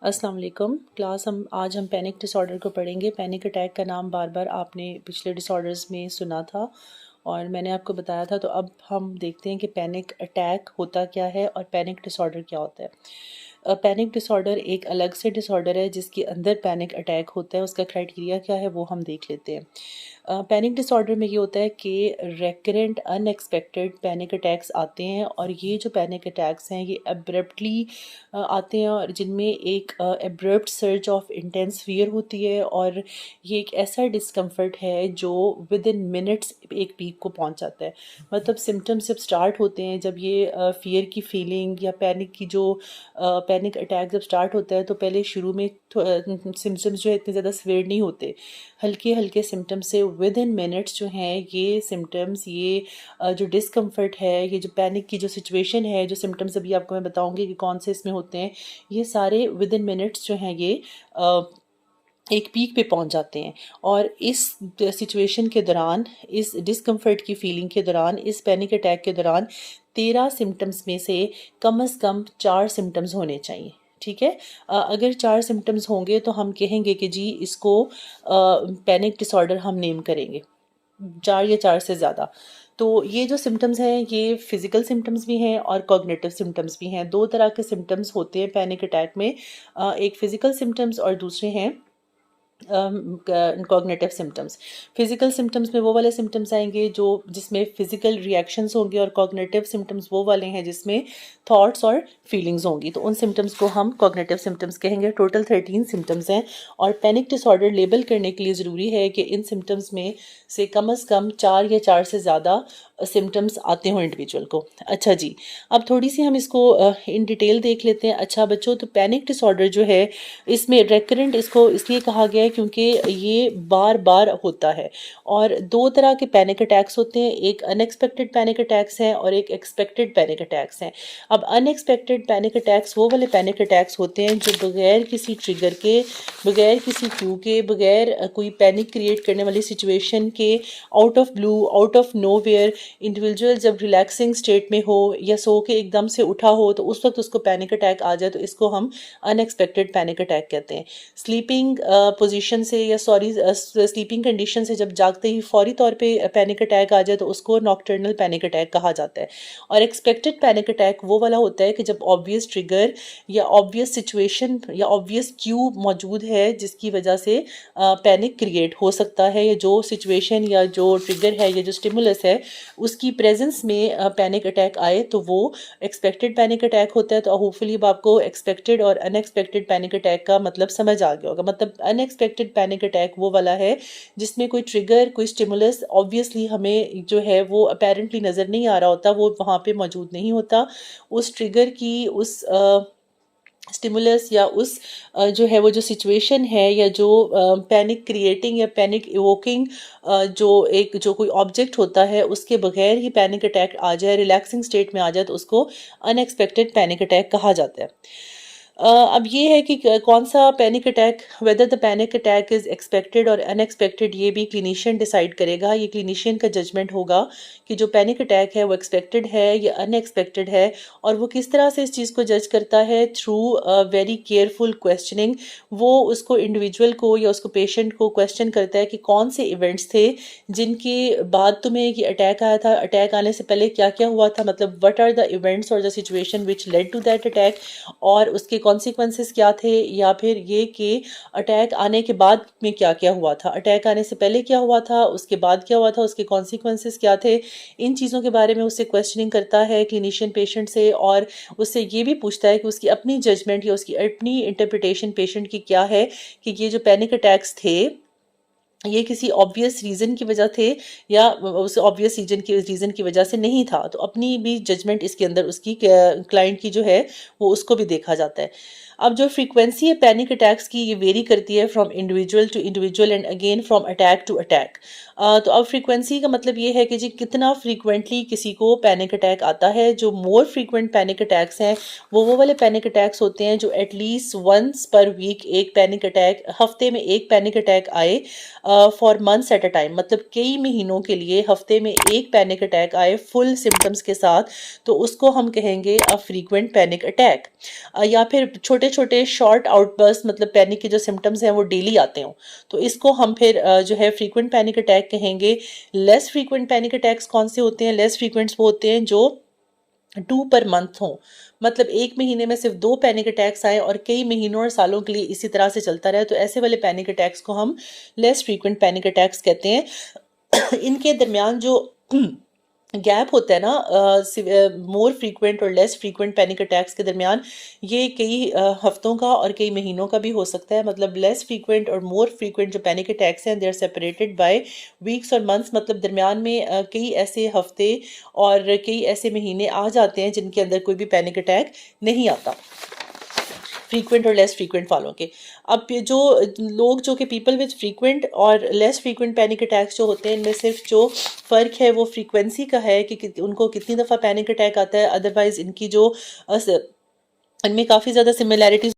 अस्सलाम वालेकुम क्लास आज हम पैनिक डिसऑर्डर को पढ़ेंगे। पैनिक अटैक का नाम बार बार आपने पिछले डिसऑर्डर्स में सुना था और मैंने आपको बताया था। तो अब हम देखते हैं कि पैनिक अटैक होता क्या है और पैनिक डिसऑर्डर क्या होता है। पैनिक डिसऑर्डर एक अलग से डिसऑर्डर है जिसके अंदर पैनिक अटैक होता है। उसका क्राइटेरिया क्या है वो हम देख लेते हैं। पैनिक डिसऑर्डर में ये होता है कि रेकरेंट अनएक्सपेक्टेड पैनिक अटैक्स आते हैं और ये जो पैनिक अटैक्स हैं ये अब्रप्टली आते हैं और जिनमें एक abrupt surge of intense fear होती है और ये एक ऐसा डिस्कम्फर्ट है जो विद इन मिनट्स एक पीक को पहुंच जाता है। मतलब सिम्टम्स जब स्टार्ट होते हैं, जब ये फियर की फीलिंग या पैनिक की जो पैनिक अटैक जब स्टार्ट होता है तो पहले शुरू में सिम्टम्स जो है इतने ज़्यादा सीवियर नहीं होते, हल्के हल्के सिम्टम्स से विद इन मिनट्स जो हैं ये सिम्टम्स, ये जो डिस्कम्फर्ट है, ये जो पैनिक की जो सिचुएशन है, जो सिम्टम्स अभी आपको मैं बताऊंगी कि कौन से इसमें होते हैं, ये सारे विद इन मिनट्स जो हैं ये एक पीक पे पहुंच जाते हैं। और इस सिचुएशन के दौरान, इस डिस्कम्फर्ट की फीलिंग के दौरान, इस पैनिक अटैक के दौरान 13 सिम्टम्स में से कम से कम 4 सिम्टम्स होने चाहिए। ठीक है, अगर 4 सिम्टम्स होंगे तो हम कहेंगे कि जी इसको पैनिक डिसऑर्डर हम नेम करेंगे, 4 या 4 से ज़्यादा। तो ये जो सिम्टम्स हैं ये फिज़िकल सिम्टम्स भी हैं और कॉग्निटिव सिम्टम्स भी हैं। 2 तरह के सिम्टम्स होते हैं पैनिक अटैक में, एक फिज़िकल सिम्टम्स और दूसरे हैं कॉग्निटिव सिम्टम्स। फिजिकल सिम्टम्स में वो वाले सिम्टम्स आएंगे जो जिसमें फिजिकल रिएक्शंस होंगे और कॉग्निटिव सिम्टम्स वो वाले हैं जिसमें थॉट्स और फीलिंग्स होंगी। तो उन सिम्टम्स को हम कॉग्निटिव सिम्टम्स कहेंगे। टोटल 13 सिम्टम्स हैं और पैनिक डिसऑर्डर लेबल करने के लिए ज़रूरी है कि इन सिम्टम्स में से कम 4 या 4 से ज़्यादा सिम्टम्स आते हों इंडिविजुअल को। अच्छा जी, अब थोड़ी सी हम इसको इन डिटेल देख लेते हैं। अच्छा बच्चों, तो पैनिक डिसऑर्डर जो है इसमें रेकरेंट इसको इसलिए कहा गया है क्योंकि ये बार बार होता है। और 2 तरह के पैनिक अटैक्स होते हैं, एक अनएक्सपेक्टेड पैनिक अटैक्स हैं और एक एक्सपेक्टेड पैनिक अटैक्स हैं। अब अनएक्सपेक्टेड पैनिक अटैक्स वो वाले पैनिक अटैक्स होते हैं जो बगैर किसी ट्रिगर के, बगैर किसी क्यू के, बगैर कोई पैनिक क्रिएट करने वाली सिचुएशन के, out of blue, out of nowhere individual जब रिलैक्सिंग स्टेट में हो या सो के एकदम से उठा हो तो उस वक्त उसको पैनिक अटैक आ जाए तो इसको हम अनएक्सपेक्टेड पैनिक अटैक कहते हैं। स्लीपिंग पोजीशन से या स्लीपिंग कंडीशन से जब जागते ही फौरी तौर पे पैनिक अटैक आ जाए तो उसको नॉकटर्नल पैनिक अटैक कहा जाता है। और एक्सपेक्टेड पैनिक अटैक वो वाला होता है कि जब ऑब्वियस ट्रिगर या ऑब्वियस सिचुएशन या ऑब्वियस क्यू मौजूद है जिसकी वजह से पैनिक क्रिएट हो सकता है, या जो सिचुएशन या जो ट्रिगर है या जो स्टिमुलस है उसकी प्रेजेंस में पैनिक अटैक आए तो वो एक्सपेक्टेड पैनिक अटैक होता है। तो होपफुली अब आपको एक्सपेक्टेड और अनएक्सपेक्टेड पैनिक अटैक का मतलब समझ आ गया होगा। मतलब अनएक्सपेक्टेड पैनिक अटैक वो वाला है जिसमें कोई ट्रिगर, कोई स्टिमुलस ऑब्वियसली हमें जो है वो अपेरेंटली नज़र नहीं आ रहा होता, वो वहाँ पे मौजूद नहीं होता। उस ट्रिगर की, उस स्टिमुलस या उस जो है वो जो सिचुएशन है या जो पैनिक क्रिएटिंग या पैनिक इवोकिंग जो कोई ऑब्जेक्ट होता है उसके बगैर ही पैनिक अटैक आ जाए, रिलैक्सिंग स्टेट में आ जाए तो उसको अनएक्सपेक्टेड पैनिक अटैक कहा जाता है। अब ये है कि कौन सा panic attack, whether the panic attack is expected और अनएक्सपेक्टेड, ये भी क्लिनिशियन डिसाइड करेगा। ये क्लिनिशियन का जजमेंट होगा कि जो पैनिक अटैक है वो एक्सपेक्टेड है या अनएक्सपेक्टेड है। और वो किस तरह से इस चीज़ को जज करता है, थ्रू वेरी केयरफुल क्वेश्चनिंग। वो उसको इंडिविजुअल को या उसको पेशेंट को क्वेश्चन करता है कि कौन से इवेंट्स थे जिनके बाद तुम्हें ये अटैक आया था, अटैक आने से पहले क्या क्या हुआ था, मतलब व्हाट आर द इवेंट्स और the situation which led to that attack, और उसके कॉन्सिक्वेंसेस क्या थे, या फिर ये कि अटैक आने के बाद में क्या क्या हुआ था, अटैक आने से पहले क्या हुआ था, उसके बाद क्या हुआ था, उसके कॉन्सिक्वेंसेस क्या थे। इन चीज़ों के बारे में उससे क्वेश्चनिंग करता है क्लिनिशियन पेशेंट से, और उससे ये भी पूछता है कि उसकी अपनी जजमेंट या उसकी अपनी इंटरप्रिटेशन पेशेंट की क्या है कि ये जो पैनिक अटैक्स थे ये किसी ऑब्वियस रीज़न की वजह थे या उस ऑब्वियस रीज़न की वजह से नहीं था। तो अपनी भी जजमेंट इसके अंदर उसकी क्लाइंट की जो है वो उसको भी देखा जाता है। अब जो फ्रीक्वेंसी है पैनिक अटैक्स की ये वेरी करती है from individual to individual and again from attack to attack. तो अब फ्रीक्वेंसी का मतलब ये है कि जी कितना फ्रीक्वेंटली किसी को पैनिक अटैक आता है। जो मोर फ्रीक्वेंट पैनिक अटैक्स हैं वो वाले पैनिक अटैक्स होते हैं जो एटलीस्ट वंस पर वीक एक पैनिक अटैक, हफ्ते में एक पैनिक अटैक आए, for months at a time, मतलब कई महीनों के लिए हफ्ते में एक पैनिक अटैक आए फुल सिम्टम्स के साथ, तो उसको हम कहेंगे अ फ्रीक्वेंट पैनिक अटैक। या फिर छोटे छोटे शॉर्ट आउटबर्स्ट, मतलब पैनिक के जो सिम्टम्स हैं वो डेली आते हों, तो इसको हम फिर जो है फ्रीक्वेंट पैनिक अटैक कहेंगे। लेस फ्रीक्वेंट पैनिक अटैक्स कौन से होते हैं? लेस फ्रीक्वेंट्स वो होते हैं जो 2 पर मंथ हो, मतलब एक महीने में सिर्फ 2 पैनिक अटैक्स आए और कई महीनों और सालों के लिए इसी तरह से चलता रहे, तो ऐसे वाले पैनिक अटैक्स को हम लेस फ्रीक्वेंट पैनिक अटैक्स कहते हैं। इनके दरमियान जो गैप होता है ना मोर फ्रीक्वेंट और लेस फ्रीक्वेंट पैनिक अटैक्स के दरमियान, ये कई हफ्तों का और कई महीनों का भी हो सकता है। मतलब लेस फ्रीक्वेंट और मोर फ्रीक्वेंट जो पैनिक अटैक्स हैं, they are separated by weeks और मंथ्स, मतलब दरमियान में कई ऐसे हफ्ते और कई ऐसे महीने आ जाते हैं जिनके अंदर कोई भी पैनिक अटैक नहीं आता, फ्रीक्वेंट और लेस फ्रीक्वेंट वालों के। अब ये जो लोग जो कि पीपल विद फ्रीक्वेंट और लेस फ्रीक्वेंट पैनिक अटैक्स जो होते हैं, इनमें सिर्फ जो फ़र्क है वो फ्रीक्वेंसी का है कि उनको कितनी दफ़ा पैनिक अटैक आता है। अदरवाइज इनकी जो इनमें काफ़ी ज़्यादा सिमिलैरिटीज़